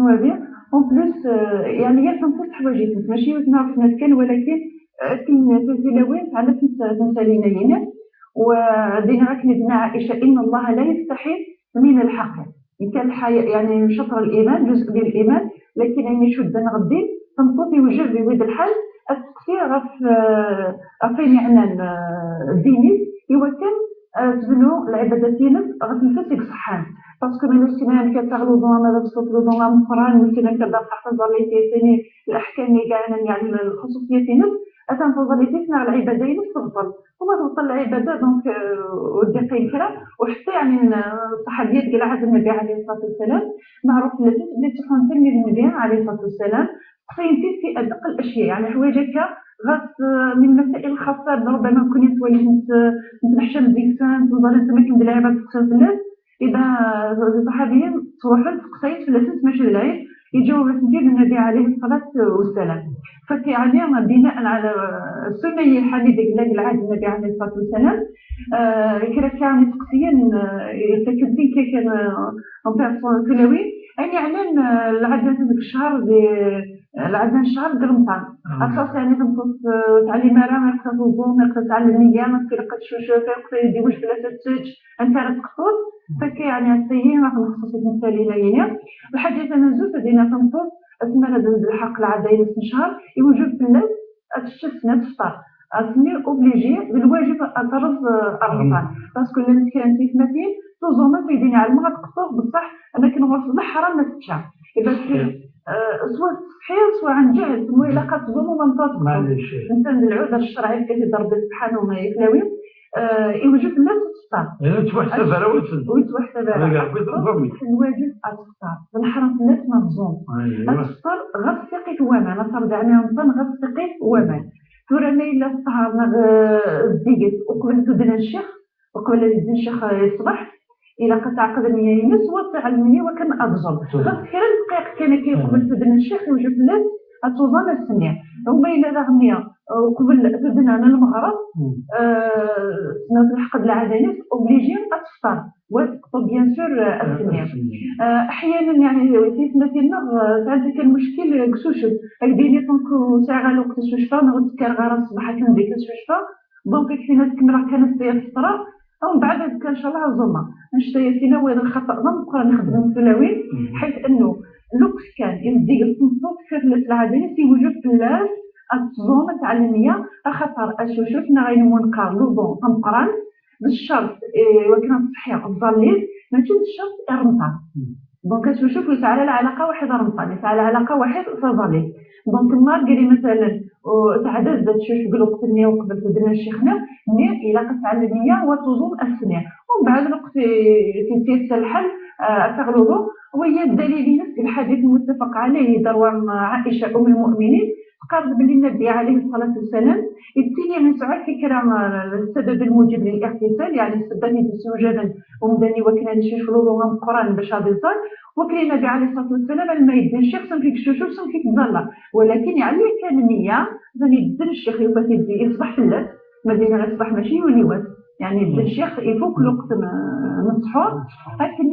هذه اون بليس يعني هي تنقص حوايجات ماشي نعرف ناس كان ولكن كاين تلاوين على تنسى لينا هنا ودينا راك ندنا عائشه ان الله لا يستحي من الحق كان الحياة يعني شطر الايمان جزء من الايمان لكن يعني شد نغدي تنقص يوجد بهذا الحال التقصير في معنى الديني إوا كان تبنوا العبادات ديالك غتنسى صحان باسكو من السنان كتغلظوا ما تفضلوا ما مقران مثلا كذا تحفظ لي ثاني الاحكام اللي يعني الخصوصيه ديالك تنفضل تسمع العباده ديالك تفضل وما تبطل العباده دونك ودي كرا وحتى يعني الصحابيات ديال عهد النبي عليه الصلاه والسلام معروف اللي تكون تلميذ النبي عليه الصلاه والسلام تخيلتي في ادق الاشياء يعني حوايج هكا غات من المسائل الخاصه ربما نكون نتولي نتمشى مزيان تنظر انت ما كندير عباده الناس اذا الصحابيين تروحوا تقصيت في الاساس ماشي العيد يجاوب ندير النبي عليه الصلاه والسلام فكيعني بناء على السنه الحديثه ديال العهد النبي عليه الصلاه والسلام كان تقصيا تكتين كي كان اون كلاوي يعني على العدد ديال الشهر العدد الشهر د رمضان اساس يعني تنقص تعلم راه يقصد الظن يقصد تعلم النيه ما كيلقاش يقصد يدي واش بلا تسج انت راه تقصد فكي يعني السيين راه نخصص مثالي لينا الحديث انا زوج دينا تنقص اسمنا بالحق العدايل شهر يوجد في الناس الشسنه تفطر اسمي اوبليجي بالواجب ترز رمضان باسكو اللي كان في مثيل توزوما في دين على المغرب تقصد بصح انا كنوصل حرام ما تمشى اذا سواء صحيح سواء عن جهل ثم الا قد ظلم منطق الانسان العذر الشرعي كيف ربي سبحانه ما يكلاوي يوجد الناس تفطر يتوحسب على ويتوحسب على الواجب تفطر بالحرام الناس مظلوم تفطر غير ثقيت وما نصر دعنا نظن غير ثقيت وما ترى ما الا سهرنا الزيت وقبل تدنا الشيخ وقبل يدنا الشيخ يصبح الى قطع قدمي ينس وتعلمني وكان افضل غير دقائق كان كيقبل تدنا الشيخ يوجد الناس اتوظن السنه هما الى رغميه وقبل تدنا على المغرب نلحق العدنات اوبليجي تفطر وتقطب بيان سور السنه احيانا يعني في مثلا ساعات كان مشكل كسوشب هكذا تنكو ساعه الوقت الشفا نغد كرغاره الصباح كنديك الشفا دونك كاينه كمرا كانت هي الفطره ومن بعد كان ان شاء الله الزمه نشتي فينا وهذا الخطا نبقى نخدم في التلاوين حيث انه الوقت كان يديك الصوت في العدنات في وجود الناس التزوم التعليميه خاطر شفنا غير منكر لو بون تنقران بالشرط وكان صحيح الضليل ماشي بالشرط رمضان دونك كتشوف على العلاقه واحده رمضان على علاقه واحد فضليل دونك النهار قالي مثلا تعدد تشوف بالوقت النيه وقبل تدنا شيخنا ني الى كتعلميه وتزوم السنه ومن بعد الوقت في الحل تغلبه وهي الدليل نفس الحديث المتفق عليه دروان عائشه ام المؤمنين قال بلي النبي عليه الصلاه والسلام الثانيه من ساعات كرام السبب الموجب للاغتسال يعني السبب بسوجبا ومدني وكان نشوف له القران باش غادي يصل وكان النبي عليه الصلاه والسلام ما يدن الشيخ سم فيك الشوشو سم فيك الظله ولكن يعني كان النيه زاد يدن الشيخ يبقى يصبح في الليل مدينه يصبح ماشي يوليوات يعني يدن الشيخ يفوق الوقت من السحور لكن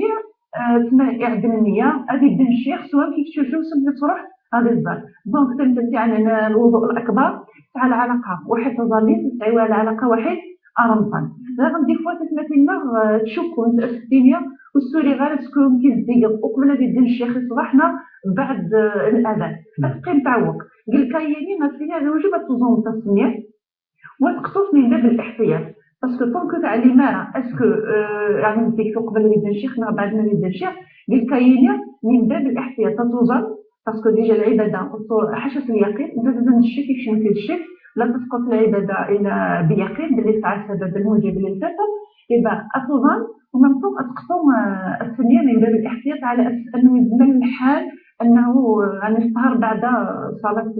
تسمى يعدل النيه غادي يدن الشيخ سواء كيف الشوشو سم في صروح هذا الزر دونك تمثل على الوضوء الاكبر على علاقه واحد تظلي تسعي على علاقه واحد رمضان لا غندي فوا تمثلنا تشوفوا انت الدنيا والسوري غير سكون كيزديق وقبل يدير الشيخ صباحنا بعد الاذان تبقي متعوق قال لك يمين مسيا الواجب تزوم التصنيع وتقصص من باب الاحتياط باسكو طونك تعليمه اسكو يعني ديك قبل يدير الشيخ بعد ما يدير الشيخ قال لك يمين من باب الاحتياط تزوم باسكو ديجا العباده حاجه اليقين انت لازم تشي كيفاش يمكن الشك لا تسقط العباده الا بيقين باللي فعل السبب الموجب للفتح يبقى اتظن ومنطوق تقسم السنيه من باب الاحتياط على اساس انه يضمن الحال انه غادي يسهر بعد صلاه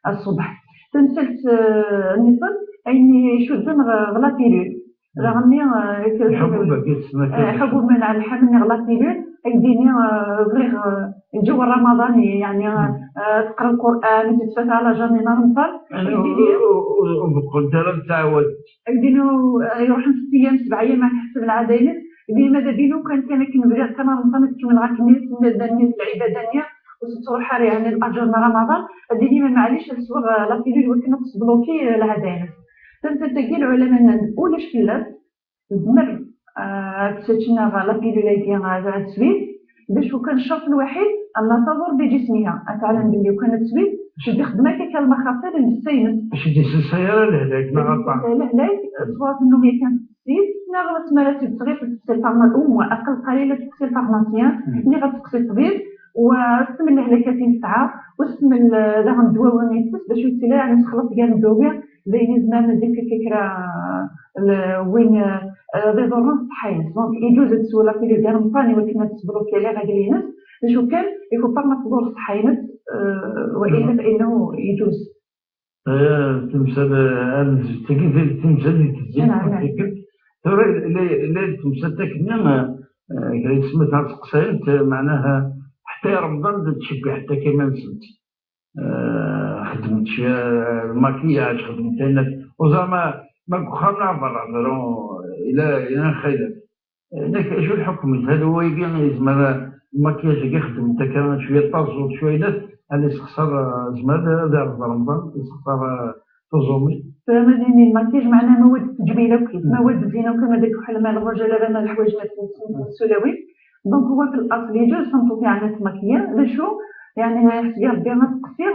الصبح تمثلت النصر يعني شدن غلاطيلو رغم حبوب منع الحمل غلاطيلو يديني غير الجو الرمضاني يعني تقرا القران تتفتح على جميع رمضان وقلت لهم تعود يدينو يروح 6 ايام 7 ايام على حسب العدايل اللي ماذا بينو كان كنبدا كان رمضان كيما غاك الناس العبادانيه وتروح يعني الاجر من رمضان ديني ما معليش الصور لا بيلول وكنا تبلوكي الهدايا تنتقي العلماء الاولى شكلات زمر تشنا لا بيلول ديال السويد باش وكان الشرط الوحيد ان تضر بجسمها اتعلم باللي وكانت سويد شدي خدمه كان المخاطر للسينس شدي السياره لهداك ما غطى لهداك صوات انه كانت السيد نغلط مراتب صغير في الفارما الام واقل قليله في الفارماسيان اللي غتسقسي الطبيب واستم الهلاكاتين ساعه واستم ذا الدواء ونيتس باش يتلا يعني تخلص كاع الدواء زي زمان ديك الفكره وين ريزورونس صحيح دونك يجوز تسولا في لي كارمباني ولكن تسبروكي على غاديينس شو كان يكون با تدور صحيح والا فانه يجوز تمثال تكيف تمثال تزيد ترى لا تمثال تاكنا سميتها تقصيت معناها حتى رمضان تشبه حتى كما نسيت خدمت الماكياج خدمت انا وزعما ما خرنا برا الى خير هناك شو الحكم هذا هو يقول زعما الماكياج اللي خدمت كان شويه طازو شويه ناس اللي استخسر زعما دار رمضان استخسر تزومي فمديني الماكياج معناها مواد التجميله وكيف مواد الزينه وكما داك بحال مال الرجال لا مال الحوايج السلوي دونك هو في الاصل يجوز صنفو في عنا الماكياج لشو يعني حسبي ربي ما تقصير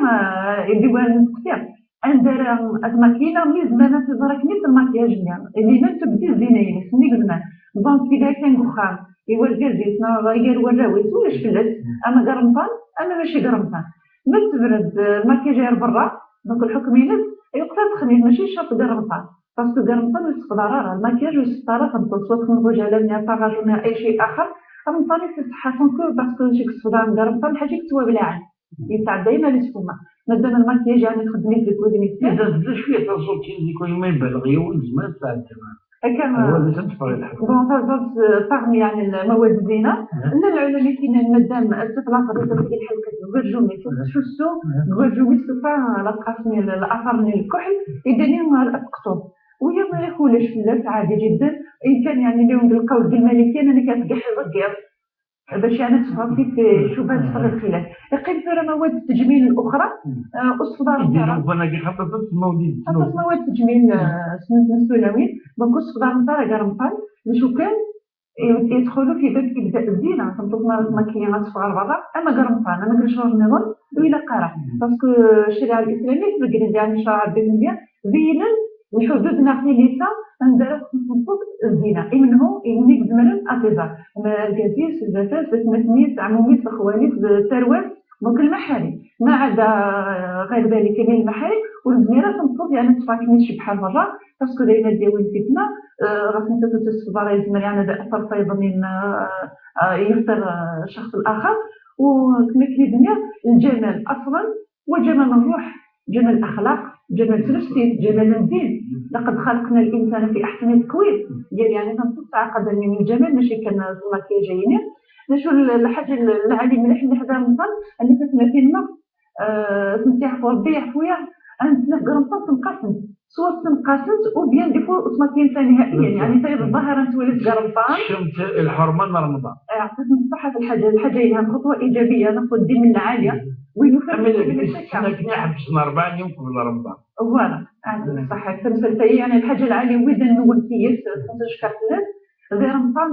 يديوها نتقصير اندار الماكينه ملي زمان تزرك نيت الماكياج اللي ما تبدي الزينه يعني سنيك زمان دونك اذا كان وخام يورجع زيتنا غير وراوي ولا شفلت اما قرمطان انا ماشي قرمطان ما تبرد الماكياج برا دونك الحكم ينزل يقدر تخميم ماشي شرط قرمطان باسكو قرمطان يوصف ضرر الماكياج يوصف ضرر سواء تخرج على من باغاج ولا اي شيء اخر قرمطان يصح كونكور باسكو شي كسفدان قرمطان حاجه كتوا بالعين يتاع دايما للسفمه مادام الماكياج يعني خدمي في كودني اذا شويه تصوتي يكون ما يبالغ يوم زمان تاع الزمان هكا هو اللي تنفر الحكم طاغم يعني المواد الزينه ان العلماء كاين مادام الطفله قدرت تلقى الحلقه غرجومي تشوسو غرجومي صفا لقاسني الاثر من الكحل يدني القطوب وهي ما ياكلش فلاس عادي جدا ان كان يعني اليوم بالقول الملكي انا كنتقح الرقيق باش يعني تصفي في شبهه صغر الخلاف يقين في مواد التجميل الاخرى الصدار نتاعها انا كي حطيت المواد التجميل السلوي دونك الصدار نتاعها قرمطان باش كان يدخلوا في باب يبدا الزينه تنطق ماكينات صغار برا اما قرمطان انا كنشرب النظام ولا قرا باسكو الشريعه الاسلاميه تبقى يعني شرع الدنيا زينا الحدود ناقصين ليسا ندير خصوص الزينه منه ينيك زمرن اتزار الكازيس الزفاف بتمثنيس عموميس خواليس التروات دونك المحارم ما عدا غير ذلك من المحارم والزميره تنصب يعني تفاكميش بحال برا باسكو دايما ديوين فتنه غاسني تصدر يزمر يعني هذا اثر فيض من يفطر الشخص الاخر وكما كيدنيا الجمال اصلا وجمال الروح جمال الاخلاق جمال النفسي جمال الدين لقد خلقنا الانسان في احسن تقويم ديال يعني تنصب قدر من الجمال ماشي كان المكياج جايين نشوف الحاجه العالي مليح اللي حدا نظن اللي كتسمى فينا سميتي عفوا ربي يعفويا عندنا قرنطه تنقسم سواء تنقسمت او بيان ديفو ما كاين ثاني نهائيا يعني طيب الظاهره نتولد قرنطان شمت الحرمه رمضان عطيتني الصحه في الحاجه هي خطوه ايجابيه ناخذ الدين من العاليه وين كنا حبسنا 4 ايام قبل رمضان فوالا عندك صح تمثل يعني الحاجه العاليه وين نول كيس تنشكر الناس غير رمضان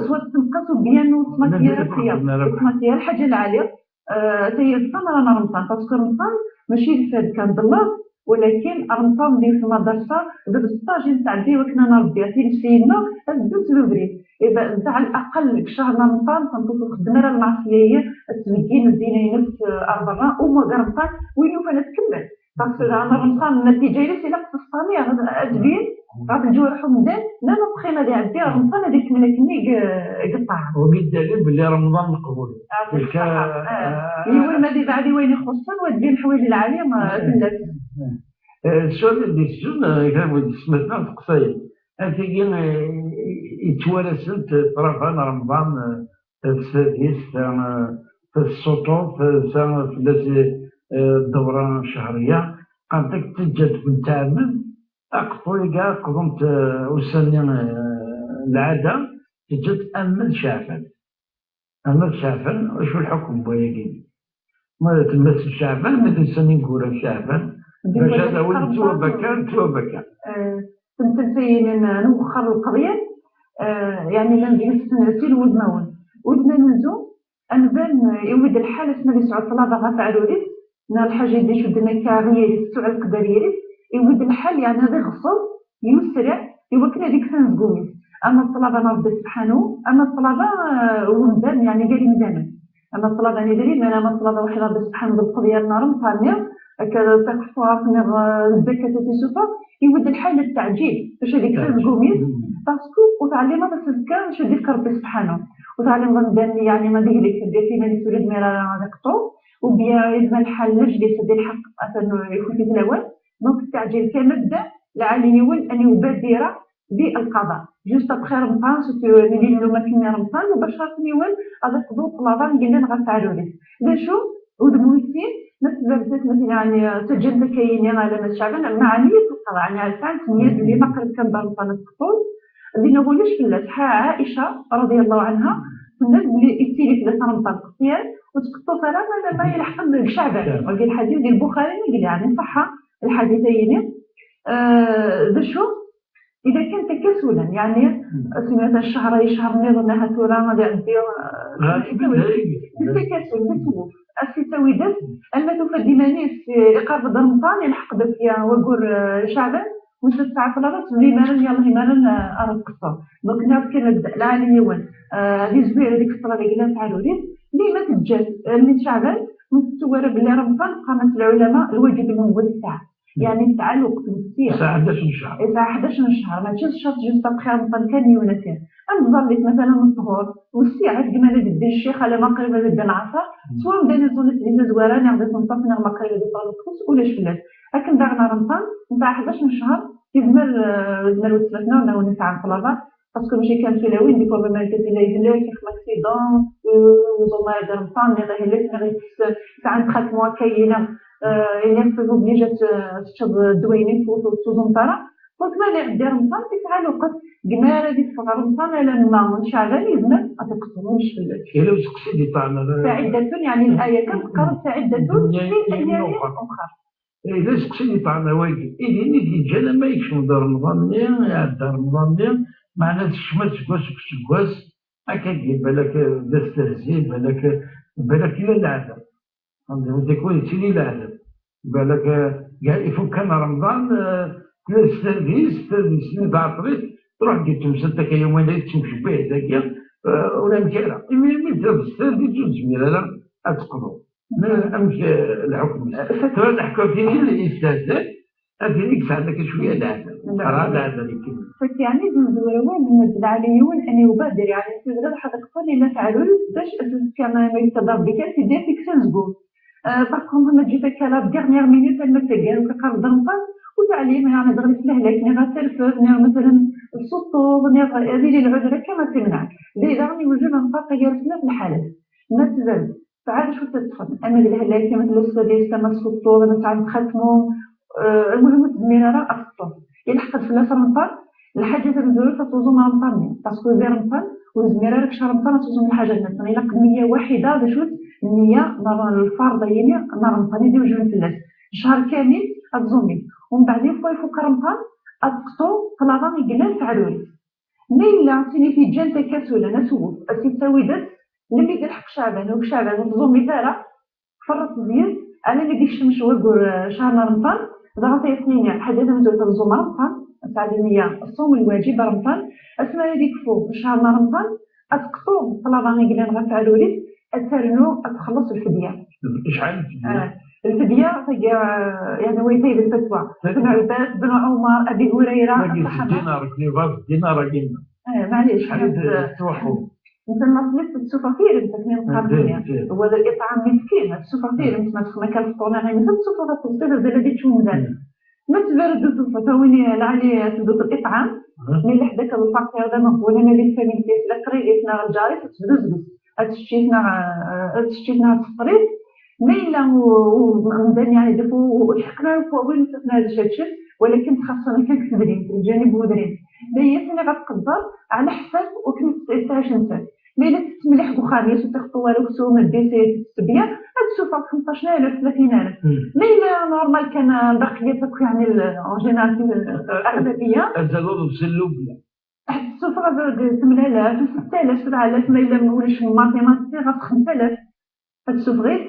سواء تنقصوا بيان وتماكيا الحاجه العاليه هي الثمره رمضان باسكو رمضان ماشي الفاد كان بالله ولكن رمضان اللي في المدرسه بالستاج تاع الدي وكنا نربي في سيدنا الدوت لوبري اذا على الاقل شهر رمضان تنطلق الخدمه المعصيه التمكين الديني نفس اربعه وما رمضان وين فانا تكمل باسكو انا رمضان النتيجه اللي سي نقص الصاميه ادبين غادي نجيو حمدان لا نبقي غادي عندي رمضان هذيك ملكني قطعها وبالدليل باللي رمضان مقبول تلك ايوا ما دي بعد وين يخصن ودي الحوايج العاليه ما تلات السؤال اللي سجن كان سمعتنا في قصير انت يتوارثت طرفان رمضان السادس في السطور في الدورة الشهرية قامت تجد بنت عمل أقطوي كاع قضمت وسنين العادة تجد أمد شعفا أمد شعفا وشو الحكم بوياكي ما تمثل شعفا ما تنساني نقول شعفا باش هذا ولد توا بكا تمثل نوخر القضية يعني لم يستنسي ودنا ننزو أنبان يود الحالة اسمها اللي سعود طلابة غفعلوليس نا الحاجة اللي شدنا كاغية السوع القدرية يود الحال يعني هذا غصب يسرع يوكنا ديك سنة قومي أما الطلبة ربي سبحانه أما الطلبة ومدان يعني قالي مدانا أما الطلبة يعني داري أما الطلبة واحد ربي سبحانه بالقضية النار مطانية كذا تكفوا من الزكاة تسوفا يود الحال التعجيل باش هذيك سنة قومي باسكو وتعلم بس الزكاة باش يديك ربي سبحانه وتعلم غندان يعني ما ديك دير فينا اللي تريد ميرا نقطو وبيا يلزم الحال نجلس ديال الحق أثنو يكون في الأول دونك التعجيل كمبدأ لعلي يول أن يبادر بالقضاء جوست ابخي رمضان ندير له مثلا رمضان مباشرة يول هذا قضو طلبان قلنا نغفعلو ليه لاشو ودمويتين مثلا يعني سجلت كاين على الشعب مع نية القضاء يعني على نية اللي ما قرب كان رمضان الطفول اللي نقولش في الله عائشة رضي الله عنها الناس اللي يتيلي في رمضان الصيام وتقطو صلاة ما يلحق الشعب وقال الحديث ديال البخاري يعني صح الحديثين شو إذا كان تكاسلا يعني سمعت شهر نظرنا هاتورا غادي يعديو بالتكاسل بالسوف السيساوي دس أما تفدي مانيس إقامة رمضان يلحق دفيا وقول شعبا وش الساعة طلبت لماذا يلا لماذا أرد قصة دونك الناس كانت العالية وين هذه زويرة هذيك الصلاة اللي قلنا تعالوا لما تتجاز من شعبا مستوى بلي رمضان قامت العلماء الواجب المول الساعة يعني تعالوا وقت السير الساعة 11 شهر الساعة 11 شهر ما تجيش شرط جوست بخير رمضان كان يونسين أنا ظليت مثلا الظهر والساعة كما لدي الشيخ على ما قريبة لدي العصر سواء بدنا نزول اللي زوارا نعرف نطفنا ما قريبة لدي طالب ولا شفلات لكن داغنا رمضان نتاع 11 شهر يزمر وصلتنا ولا ونسعى الطلبة باسكو ماشي كان في لاوين ديكو ما كانت لا يهلاك يخ اكسيدون وزوما رمضان اللي هلاك غير ساعه دخلت موا كاينه الناس اوبليجات تشرب الدوينين في زنطره دونك ما اللي دير رمضان تسعى الوقت جمال هذيك في رمضان على الماء شعلان يزمر ما تقصروش في الليل لو سقسيتي طعنا سعدة يعني الآية كم قرأت سعدة من أيام أخرى إذا سقسيتي طعنا واجد إذا نجي جانا ما يكشفون دار رمضان يعد دار رمضان معناتها الشمال سكواس هكا بالك دستهزي بالك إلى العذاب عندما تكون سيني العذاب بالك قال يفك أنا رمضان السيرفيس تاع الطريق تروح جبتهم 6 يومين تمشي به هذاك ولا مكيرة من ترى السيرفيس جوج لا أتقضوا أمشي الحكم ترى الحكم فيني اللي يستهزئ أدريك ساعدك شوية العذاب هذا يعني من العاليون أن يبادر يعني في غير حضرتك قولي لا تعالوا باش كما يتضرب بك في دير فيك سنزقو باكم هما جيت كلا ديغنيغ مينوت المتقال وكقرب ضمطان وتعليم يعني ضغط الهلاك نغا تلفز مثلا السطور هذه العذرة كما تمنع ديجا راني وجود نطاق جالسنا في الحالة ما تزال فعاد شو تدخل أما الهلاك مثل السديس كما السطور مثلا تختمو المهم تزمينا راه أسطور يلحق في رمضان الحاجة تنزل فتوزن رمضان باسكو زي رمضان وزميرة لك شهر رمضان توزن الحاجة مثلا إلا كمية واحدة بشوت النية نار الفرض يعني نار رمضان يديو جوج الناس شهر كامل أتزومي ومن بعد يفوق رمضان أتقطو طلبان يقلال فعلولي ميلا سيني في جان تكاسولا نسوف السيساوي دس لم يدلحق شعبان وبشعبان وتزومي تارا فرط زياد أنا اللي ديك الشمس وقور شهر رمضان ضغط اثنين حاجة نزول تنزوم رمضان التعليمية الصوم الواجب رمضان أسمى هذيك فوق شهر رمضان أتقطو طلبان يقلال غفعلولي أترنو أتخلص الفدية شحال الفدية يعني ويزيد الفتوى بن عباس بن عمر أبي هريرة دينار قيمة معليش توقف مثلا صليت السفافير مثلا القرنية هو الإطعام مسكين السفافير مثلا ما كان فطورنا غير مثلا السفافة تصير زي اللي تشوف مدان ما تبرد السفافة وين لعلي تدوس الإطعام من لحدك الفقير هذا مقبول أنا اللي فهمت لا قريتنا الجاري تدوس أتشتينا الطريق ميلا ومدان يعني دفو وحقنا وين تسمى هذا الشيء ولكن تخصنا كان كتدرين الجانب ودرين هي سنة غتقدر على حساب وكنت تعيش انت. ما الا تملح بخاميس وتاخذ والو كسوم ديسي السبيه غتشوفها ب 15000 30000. ما الا نورمال كان باقيه تاك يعني اون جينيرال الاغلبيه الزلوط بسلوبيا السفرة ب 8000 6000 7000. ما الا موليش ماتيماتيك غا 5000. هاد السفريت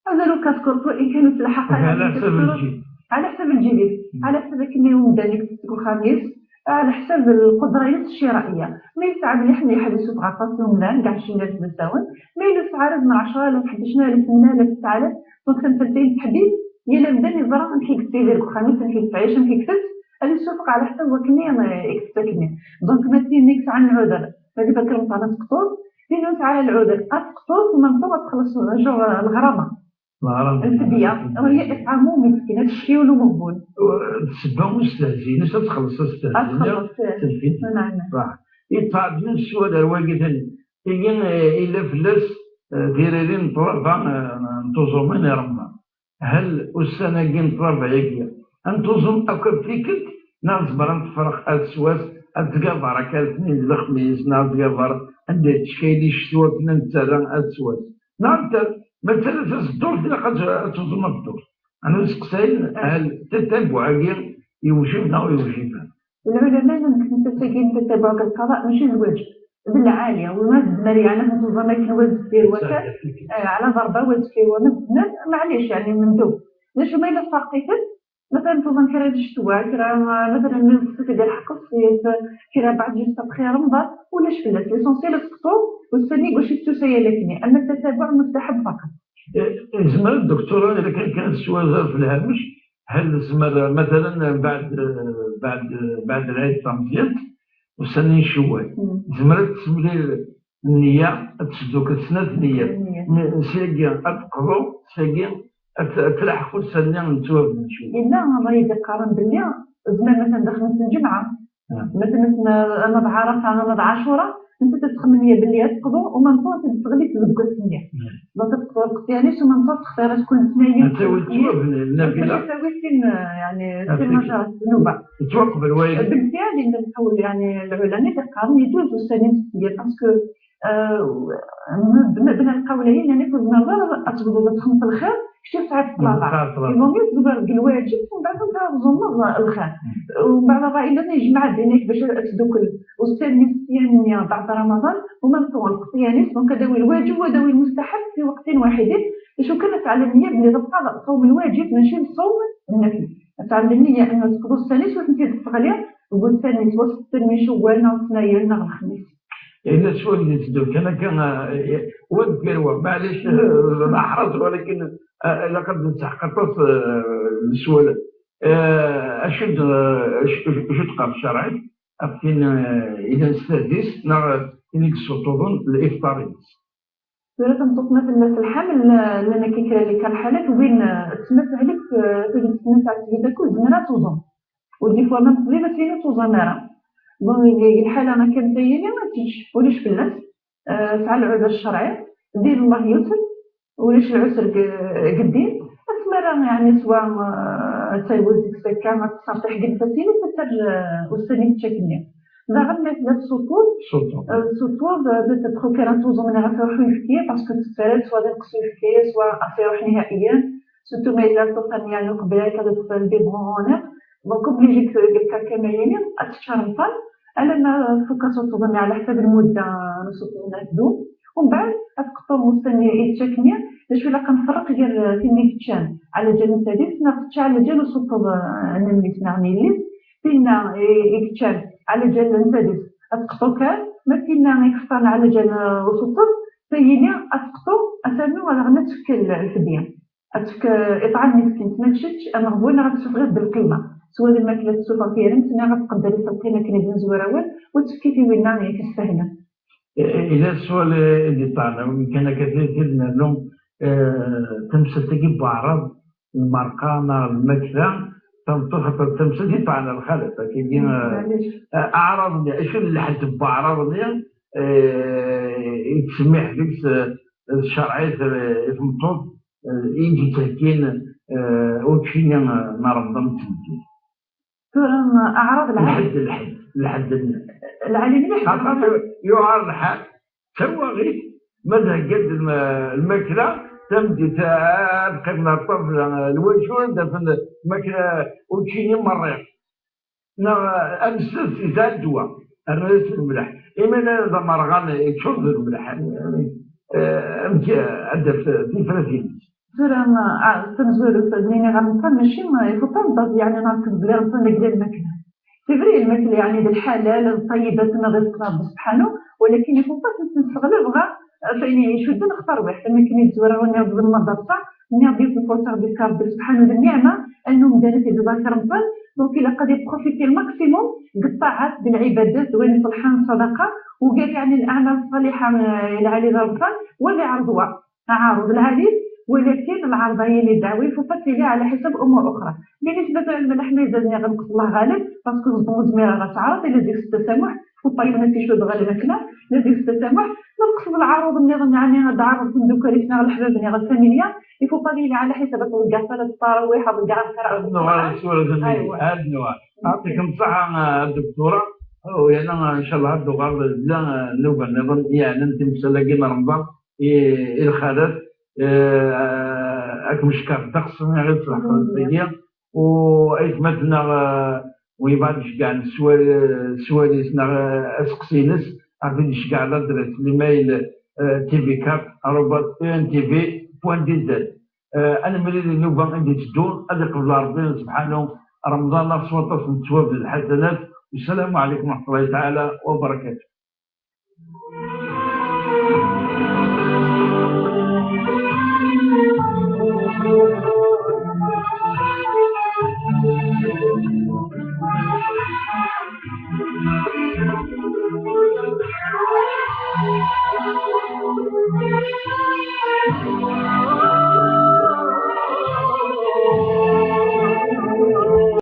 هذا لو كاسكورت وان كانوا في الحقيقه على حساب الجيل على حساب الجيل على حساب كنا يوم دانيك الخميس على حساب القدرات الشرائيه. ما يسعى مليح مليح هاد السوق عطاسهم ملان كاع شي ناس مساون. ما يلوس عارض من 10,000 11000 8000 9000 دونك تنتين تحديد يلا بدا يزرع نحيك تيدير الخميس نحيك تعيش نحيك تس هاد السوق على حساب وكني ما يكتسكني دونك ما تينيكس عن العذر هذيك كلمه على سقطور يلوس على العذر اسقطور ثم تخلص الغرامه الفدية وهي إطعام مسكين هادشي ولو مقبول. السبة مستهزئين اش تخلص استهزئين نعم صح. يتعب من السؤال الواقع هي إلا فلاس ديريرين طرفا نتوزمين رمى هل السنة كين طرفا ياكيا نتوزم أكا فيكت نصبر نتفرق السواس أتقابر كالتنين الخميس نتقابر عندي تشكيلي شتوى كنا نتسرع السواس نعتر مثلا الدور اللي قد توزن الدور انا سقساين هل تتبع كاع يوجبنا ويوجبنا. العلماء متفقين تتبع القضاء ماشي الواجب بالعاليه وما بالمري انا منظمه كان واجب دير وكا على ضربه واجب فيه وما معليش يعني مندوب ليش ما الا فرقيت مثلا تظن كرا الشتوى كرا مثلا من الصيف ديال حق الصيف كرا بعد جوست ابخي رمضان ولاش فلات ليسونسيال سقطو والسني واش التوسيه لكني اما التتبع مستحب فقط. زمر الدكتوره اذا كانت السوازر في الهامش هل زمر مثلا بعد العيد تمزيط وسنين شوال زمرت تسملي النيه تسدوك السنه النيه ساقي اتقضوا ساقي تلحقوا السنه نتوما نشوف. لا الله يذكرن بالله زمان مثلا دخلت الجمعه مثلا انا بعرفه انا بعاشوره انت تتخمن لي باللي تقضوا وما نطوش تغلي تبقى السنه دونك تقضوا يعني ثم نطوش اختارات كل سنه تسوي النافله تسوي سن يعني سن نشاط النوبه توقف الواجب بالفعل اللي نحاول يعني العلماء ذكروا يجوز السنه الستيه باسكو بين القولين يعني كل مره اتبدو تخمس الخير شتي ساعات الطلبه المهم تزبر الواجب ومن بعد تنظم الخير ومن بعد الرأي يجمع بينك باش تدوكل والسنه الصياميه بعد رمضان ومن طول الصيامي دونك داوي الواجب وداوي المستحب في وقت واحد باش كانت على النيه بلي تبقى صوم الواجب ماشي الصوم النفل تعمل النيه انه تقضوا السنه وتنتي تصغليها والثاني توسط من شوال ناض ثنايا ناض الخميس. إلا شوال اللي تدوك أنا كان ود كروة معليش نحرص ولكن لقد تحققت السؤال أشد تقام الشرعي أبتين إذا نستهدس إنك تظن الإفطارية. تنطق مثلا في الحمل لأن كيكرا اللي كان حالات وين تسمى عليك في السنة تاع التلفزة كل زمرة توزن ودي فوا ما تقضي بس هي توزن بون الحالة ما كانت هي ما تجيش وليش في الناس فعل العذر الشرعي دير الله يسر وليش العسر قدين اسمرا يعني سواء تسوي سكا ما تصرح قد فسيلة تسر والسنين تشكلني لا غير مثل السطور بتدخل كرا توزن من غير حويفكية باسكو تفرد سواء ديال قصويفكية سواء أفيروح نهائيا سوتو ما إلا توصل يعني قبلك هذا تفرد بيبغونا دونك اوبليجي كالكا كمالين اتشرفان على ما فكاسو تظني على حسب المده نصوصو نهدو ومن بعد تقطو مستني يتشكني باش ولا كنفرق غير فين يتشان على جال السادس ناخدش على جال وسطو نميت نعني ليس فينا يتشان على جال السادس تقطو كان ما فينا يكفان على جال وسطو فيني تقطو اسامي ولا غنى تفك الفديه اتفك اطعام مسكين ما تشدش انا غبونا غتشوف غير بالقيمه سواء الماكله السوبر كيرن تنا غتقدري تلقينا كنيدين زوراول وتفكي في وينا كيستاهل. إذا السؤال اللي طالع كان كثير لهم تمثل تجيب أعراض المرقانة الماكلة تنطفى تمثل يطلع على الخلفة كيدين أعراض إيش اللي حد بأعراض يتسمح لك الشرعية في المطلوب يجي تهكين وكفينا نرضم تهكين. أعراض العين لحد الناس. العالي مليح خاطر يعار الحال توا غير ماذا قد الماكله تمدي تقدنا الطفل الوجه دفن الماكله وتشيني مريض امس زاد دواء الرئيس الملح اما اذا مرغان يشرب الملح يعني عندها في فرنسا زرا تنزل تدنيني غنطن ماشي ما يفضل يعني نعرف بلي غنطن ديال الماكله سي فري الماكله يعني بالحلال الطيبات ما رزقنا ربي سبحانه ولكن يفضل نستغل بغا فاني شو نختار واحد ما كاين الزوره ونعرف بالمضبطه نعرف الفرصه ربي سبحانه بالنعمه انه مدارس يتذكر رمضان دونك الا قد يبروفيتي الماكسيموم بالطاعات بالعبادات وين صلحان صدقه وقال يعني الاعمال الصالحه العالي رمضان ولا عرضها عارض العالي ولكن العرض هي اللي دعوي فصلت على حسب امور اخرى بالنسبه للملح ما يزالني غنقص الله غالب باسكو الزميره غتعرض الى ديك التسامح والطيب ما تيشود غير الماكله لازم التسامح نقص العروض النظام يعني هذا عرض فندق كريسنا على الحباب غير الفاميليا يفو بالي على حسب توقع ثلاث التراويح وتوقع هذا النوع هذا النوع يعطيكم الصحه الدكتوره ويعني ان شاء الله هذا الغرض لا نوبه النظام يعني انت مسلقين رمضان الخالد مشكل الطقس غير تصلح الفلسطينيه واثبتنا ويبعد كاع السواليس اسقسينس عرفتي كاع الادرس الايميل تي في كاب @ntv.dz انا مريد النوبه عندي تدور هذا قبل ربنا سبحانه رمضان صوت نتواب الحسنات والسلام عليكم ورحمه الله تعالى وبركاته.